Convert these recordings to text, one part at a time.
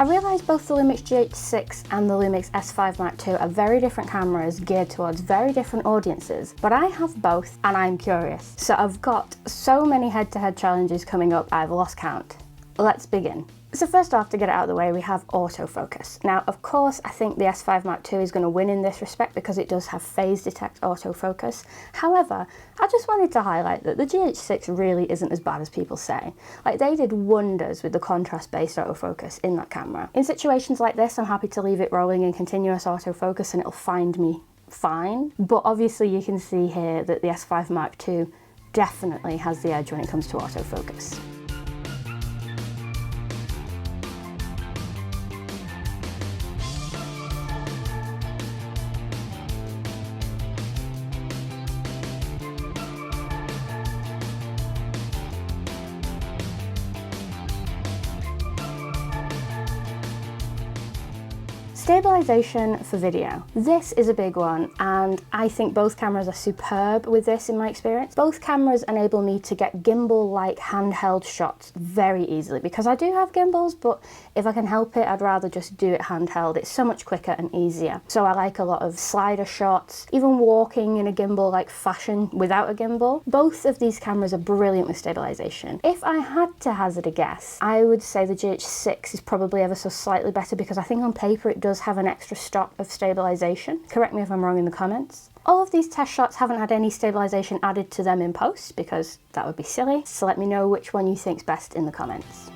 I realise both the Lumix GH6 and the Lumix S5 Mark II are very different cameras geared towards very different audiences, but I have both and I'm curious. So I've got so many head-to-head challenges coming up I've lost count. Let's begin. So first off, to get it out of the way, we have autofocus. Now, of course, I think the S5 Mark II is going to win in this respect because it does have phase detect autofocus. However, I just wanted to highlight that the GH6 really isn't as bad as people say. Like, they did wonders with the contrast-based autofocus in that camera. In situations like this, I'm happy to leave it rolling in continuous autofocus and it'll find me fine. But obviously you can see here that the S5 Mark II definitely has the edge when it comes to autofocus. Stabilisation for video. This is a big one, and I think both cameras are superb with this in my experience. Both cameras enable me to get gimbal-like handheld shots very easily, because I do have gimbals, but if I can help it, I'd rather just do it handheld. It's so much quicker and easier. So I like a lot of slider shots, even walking in a gimbal-like fashion without a gimbal. Both of these cameras are brilliant with stabilisation. If I had to hazard a guess, I would say the GH6 is probably ever so slightly better, because I think on paper it does have an extra stop of stabilisation. Correct me if I'm wrong in the comments. All of these test shots haven't had any stabilisation added to them in post, because that would be silly. So let me know which one you think's best in the comments.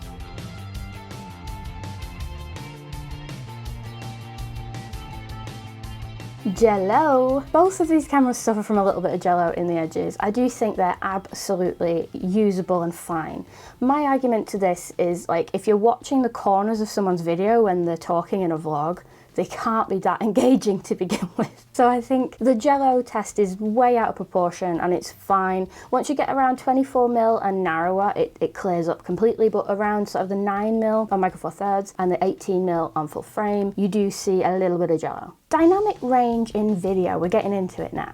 Jello! Both of these cameras suffer from a little bit of jello in the edges. I do think they're absolutely usable and fine. My argument to this is, like, if you're watching the corners of someone's video when they're talking in a vlog, they can't be that engaging to begin with. So I think the jello test is way out of proportion and it's fine. Once you get around 24mm and narrower, it clears up completely, but around sort of the 9mm on Micro Four Thirds and the 18mm on full frame, you do see a little bit of jello. Dynamic range in video, we're getting into it now.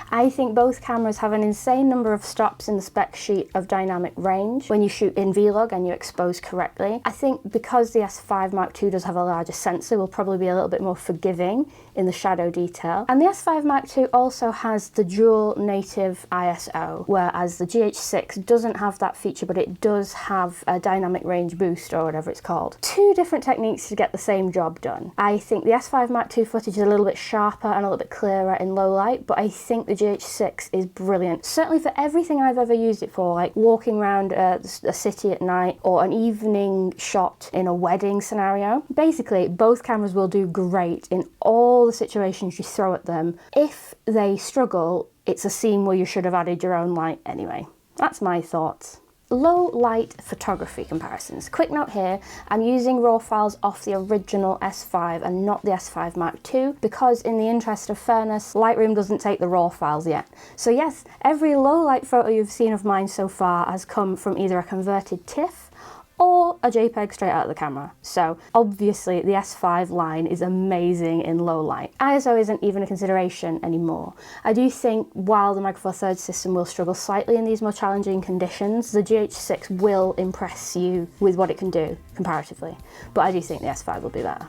I think both cameras have an insane number of stops in the spec sheet of dynamic range when you shoot in vlog and you expose correctly. I think because the S5 Mark II does have a larger sensor, we'll probably be a little bit more forgiving in the shadow detail. And the S5 Mark II also has the dual native ISO, whereas the GH6 doesn't have that feature, but it does have a dynamic range boost, or whatever it's called. Two different techniques to get the same job done. I think the S5 Mark II footage is a little bit sharper and a little bit clearer in low light, but I think the GH6 is brilliant. Certainly for everything I've ever used it for, like walking around a city at night or an evening shot in a wedding scenario. Basically, both cameras will do great in all the situations you throw at them. If they struggle, it's a scene where you should have added your own light anyway. That's my thoughts. Low light photography comparisons. Quick note here, I'm using raw files off the original S5 and not the S5 Mark II because, in the interest of fairness, Lightroom doesn't take the raw files yet. So yes, every low light photo you've seen of mine so far has come from either a converted TIFF or a JPEG straight out of the camera. So obviously the S5 line is amazing in low light. ISO isn't even a consideration anymore. I do think while the Micro Four Thirds system will struggle slightly in these more challenging conditions, the GH6 will impress you with what it can do comparatively. But I do think the S5 will be better.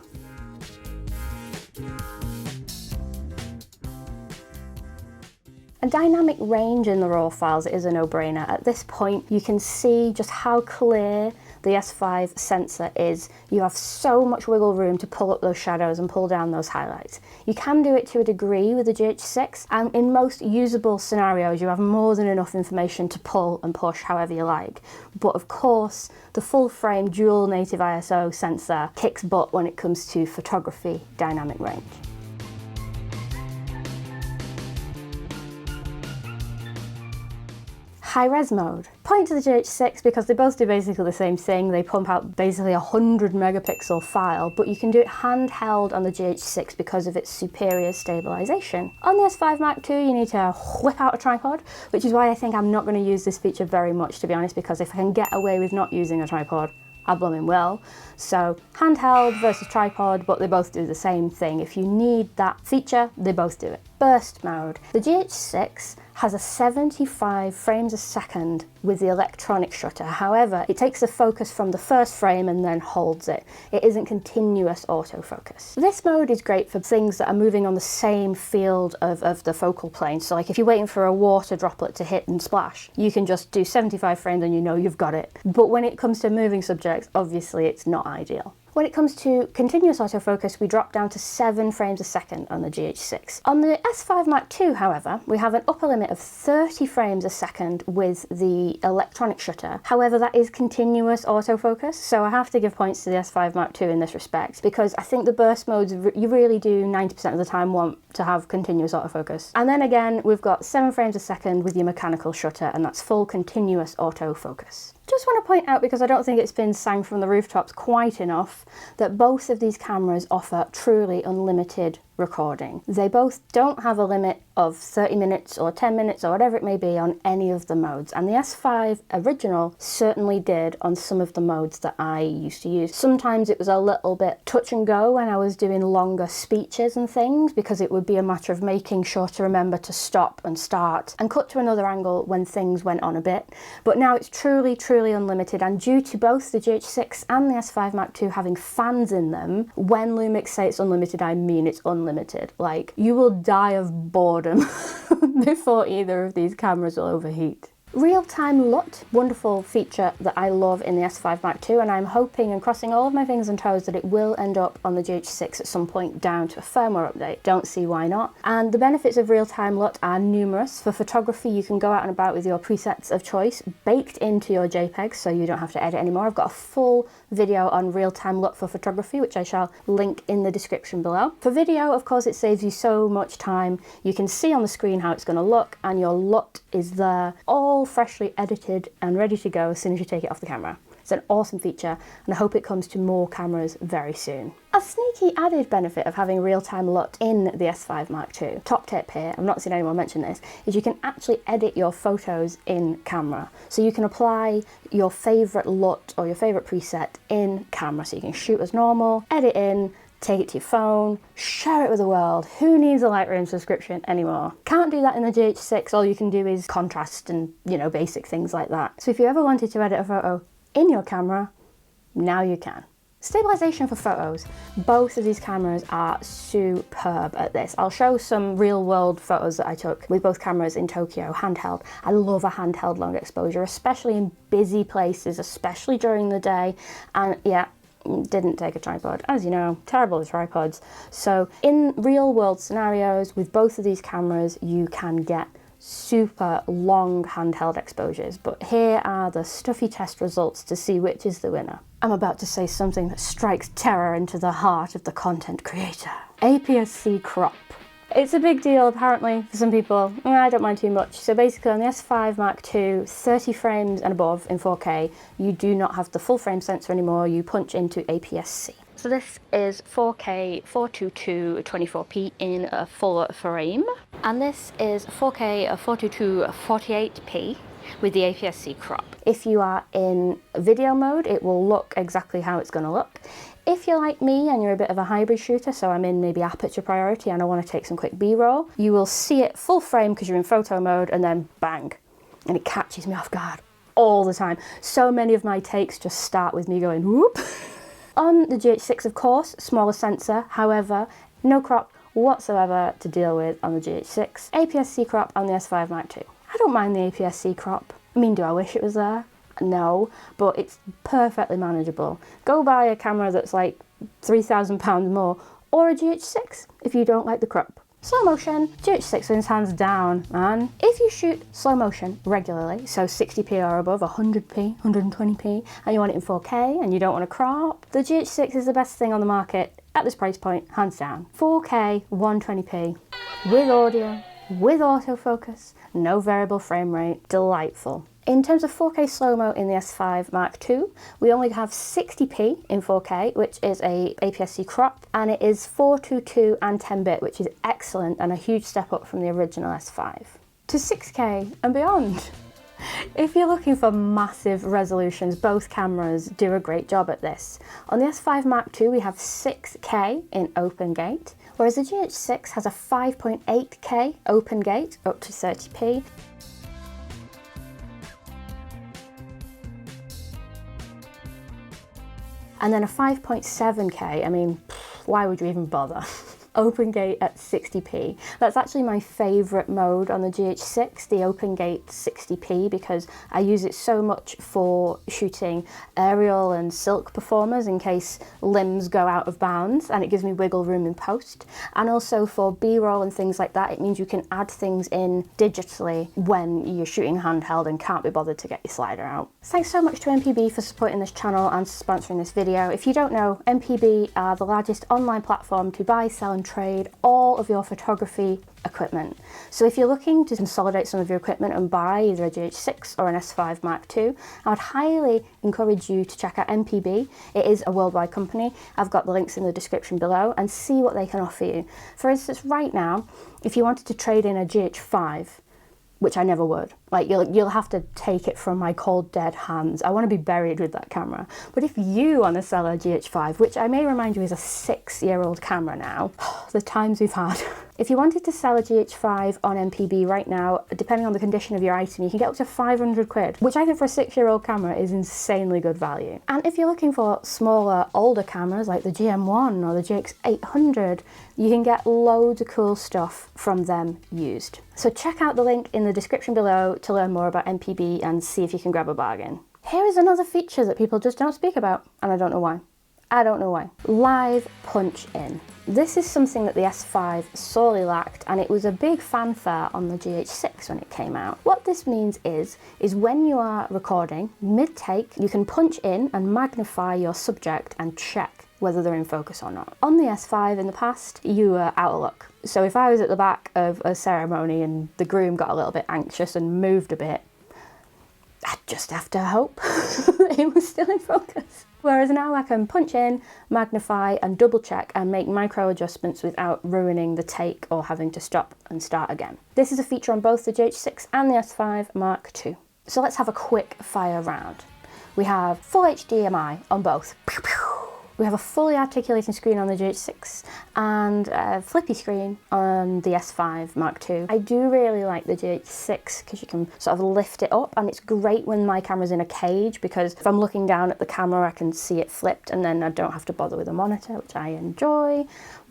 A dynamic range in the raw files is a no-brainer. At this point, you can see just how clear the S5 sensor is. You have so much wiggle room to pull up those shadows and pull down those highlights. You can do it to a degree with the GH6, and in most usable scenarios, you have more than enough information to pull and push however you like. But of course, the full-frame dual native ISO sensor kicks butt when it comes to photography dynamic range. High-res mode. Point to the GH6 because they both do basically the same thing. They pump out basically a 100 megapixel file, but you can do it handheld on the GH6 because of its superior stabilisation. On the S5 Mark II, you need to whip out a tripod, which is why I think I'm not going to use this feature very much, to be honest, because if I can get away with not using a tripod, I blooming will. So handheld versus tripod, but they both do the same thing. If you need that feature, they both do it. Burst mode. The GH6 has a 75 frames a second with the electronic shutter. However, it takes the focus from the first frame and then holds it. It isn't continuous autofocus. This mode is great for things that are moving on the same field of the focal plane. So like if you're waiting for a water droplet to hit and splash, you can just do 75 frames and you know you've got it. But when it comes to moving subjects, obviously it's not ideal. When it comes to continuous autofocus, we drop down to 7 frames a second on the GH6. On the S5 Mark II, however, we have an upper limit of 30 frames a second with the electronic shutter. However, that is continuous autofocus, so I have to give points to the S5 Mark II in this respect, because I think the burst modes, you really do 90% of the time want to have continuous autofocus. And then again, we've got 7 frames a second with your mechanical shutter, and that's full continuous autofocus. Just want to point out, because I don't think it's been sang from the rooftops quite enough, that both of these cameras offer truly unlimited recording. They both don't have a limit of 30 minutes or 10 minutes or whatever it may be on any of the modes, and the S5 original certainly did on some of the modes that I used to use. Sometimes it was a little bit touch and go when I was doing longer speeches and things, because it would be a matter of making sure to remember to stop and start and cut to another angle when things went on a bit. But now it's truly unlimited, and due to both the GH6 and the S5 Mark II having fans in them, when Lumix say it's unlimited, I mean it's unlimited. Like, you will die of boredom before either of these cameras will overheat. Real-time LUT, wonderful feature that I love in the S5 Mark II, and I'm hoping and crossing all of my fingers and toes that it will end up on the GH6 at some point down to a firmware update. Don't see why not. And the benefits of real-time LUT are numerous. For photography, you can go out and about with your presets of choice baked into your JPEGs, so you don't have to edit anymore. I've got a full video on real-time LUT for photography, which I shall link in the description below. For video, of course, it saves you so much time. You can see on the screen how it's going to look, and your LUT is there, all freshly edited and ready to go as soon as you take it off the camera. It's an awesome feature, and I hope it comes to more cameras very soon. A sneaky added benefit of having real-time LUT in the S5 Mark II, top tip here, I've not seen anyone mention this, is you can actually edit your photos in camera. So you can apply your favourite LUT or your favourite preset in camera. So you can shoot as normal, edit in, take it to your phone, share it with the world. Who needs a Lightroom subscription anymore? Can't do that in the GH6. All you can do is contrast and, you know, basic things like that. So if you ever wanted to edit a photo in your camera, now you can. Stabilisation for photos. Both of these cameras are superb at this. I'll show some real world photos that I took with both cameras in Tokyo, handheld. I love a handheld long exposure, especially in busy places, especially during the day. And yeah, didn't take a tripod, as you know, terrible with tripods. So in real world scenarios with both of these cameras, you can get super long handheld exposures, but here are the stuffy test results to see which is the winner. I'm about to say something that strikes terror into the heart of the content creator. APS-C crop. It's a big deal apparently for some people. I don't mind too much. So basically on the S5 Mark II, 30 frames and above in 4K, you do not have the full frame sensor anymore, you punch into APS-C. So this is 4K 422 24p in a full frame, and this is 4K 422 48p with the APS-C crop. If you are in video mode, it will look exactly how it's going to look. If you're like me and you're a bit of a hybrid shooter, so I'm in maybe aperture priority and I want to take some quick B-roll, you will see it full frame because you're in photo mode, and then bang, and it catches me off guard all the time. So many of my takes just start with me going whoop. On the GH6, of course, smaller sensor, however, no crop whatsoever to deal with on the GH6. APS-C crop on the S5 Mark II. I don't mind the APS-C crop. I mean, do I wish it was there? No, but it's perfectly manageable. Go buy a camera that's like £3,000 more, or a GH6 if you don't like the crop. Slow motion, GH6 wins hands down, man. If you shoot slow motion regularly, so 60p or above, 100p, 120p, and you want it in 4K and you don't want to crop, the GH6 is the best thing on the market at this price point, hands down. 4K, 120p, with audio, with autofocus, no variable frame rate, delightful. In terms of 4K slow-mo in the S5 Mark II, we only have 60p in 4K, which is a APS-C crop, and it is 422 and 10-bit, which is excellent and a huge step up from the original S5. To 6K and beyond. If you're looking for massive resolutions, both cameras do a great job at this. On the S5 Mark II we have 6K in open gate, whereas the GH6 has a 5.8K open gate up to 30p. And then a 5.7K, I mean, why would you even bother? Open gate at 60p. That's actually my favourite mode on the GH6, the open gate 60p, because I use it so much for shooting aerial and silk performers in case limbs go out of bounds, and it gives me wiggle room in post. And also for B-roll and things like that, it means you can add things in digitally when you're shooting handheld and can't be bothered to get your slider out. Thanks so much to MPB for supporting this channel and sponsoring this video. If you don't know, MPB are the largest online platform to buy, sell and trade all of your photography equipment. So if you're looking to consolidate some of your equipment and buy either a GH6 or an S5 Mark II, I would highly encourage you to check out MPB. It is a worldwide company. I've got the links in the description below, and see what they can offer you. For instance, right now, if you wanted to trade in a GH5, which I never would. Like, you'll have to take it from my cold dead hands. I want to be buried with that camera. But if you want to sell a GH5, which I may remind you is a 6-year-old camera now, the times we've had. If you wanted to sell a GH5 on MPB right now, depending on the condition of your item, you can get up to 500 quid, which I think for a 6-year-old camera is insanely good value. And if you're looking for smaller, older cameras like the GM1 or the GX800, you can get loads of cool stuff from them used. So check out the link in the description below to learn more about MPB and see if you can grab a bargain. Here is another feature that people just don't speak about, and I don't know why. I don't know why. Live punch in. This is something that the S5 sorely lacked, and it was a big fanfare on the GH6 when it came out. What this means is when you are recording, mid-take, you can punch in and magnify your subject and check whether they're in focus or not. On the S5 in the past, you were out of luck. So if I was at the back of a ceremony and the groom got a little bit anxious and moved a bit, I'd just have to hope it was still in focus. Whereas now I can punch in, magnify and double check and make micro adjustments without ruining the take or having to stop and start again. This is a feature on both the GH6 and the S5 Mark II. So let's have a quick fire round. We have full HDMI on both. We have a fully articulating screen on the GH6 and a flippy screen on the S5 Mark II. I do really like the GH6 because you can sort of lift it up, and it's great when my camera's in a cage, because if I'm looking down at the camera I can see it flipped and then I don't have to bother with a monitor, which I enjoy.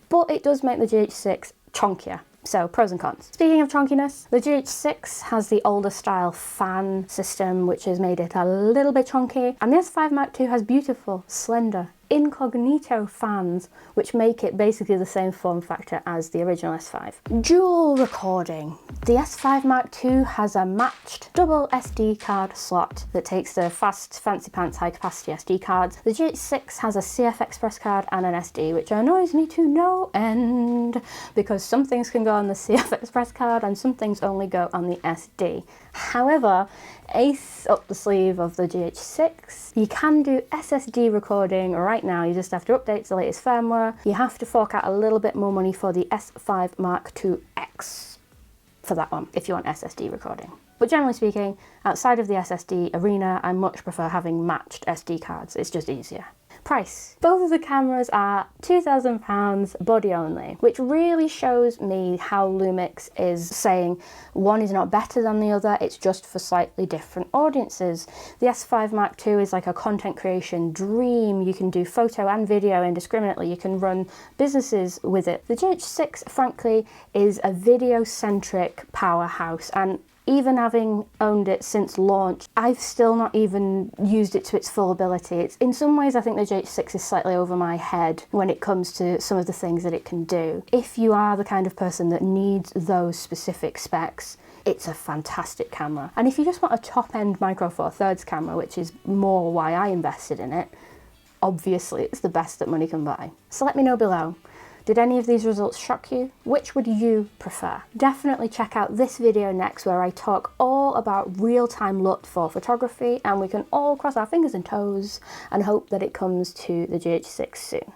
But it does make the GH6 chunkier. So, pros and cons. Speaking of chunkiness, the GH6 has the older style fan system, which has made it a little bit chunky, and the S5 Mark II has beautiful, slender, incognito fans, which make it basically the same form factor as the original S5. Dual recording. The S5 Mark II has a matched double SD card slot that takes the fast, fancy pants, high capacity SD cards. The GH6 has a CF Express card and an SD, which annoys me to no end, because some things can go on the CF Express card and some things only go on the SD. However, ace up the sleeve of the GH6, you can do SSD recording right now. You just have to update the latest firmware. You have to fork out a little bit more money for the S5 Mark II X for that one, if you want SSD recording. But generally speaking, outside of the SSD arena, I much prefer having matched SD cards. It's just easier. Price. Both of the cameras are £2,000 body only, which really shows me how Lumix is saying one is not better than the other, it's just for slightly different audiences. The S5 Mark II is like a content creation dream. You can do photo and video indiscriminately. You can run businesses with it. The GH6, frankly, is a video-centric powerhouse, and even having owned it since launch, I've still not even used it to its full ability. In some ways, I think the GH6 is slightly over my head when it comes to some of the things that it can do. If you are the kind of person that needs those specific specs, it's a fantastic camera. And if you just want a top-end Micro Four Thirds camera, which is more why I invested in it, obviously it's the best that money can buy. So let me know below. Did any of these results shock you? Which would you prefer? Definitely check out this video next, where I talk all about real-time LUT for photography, and we can all cross our fingers and toes and hope that it comes to the GH6 soon.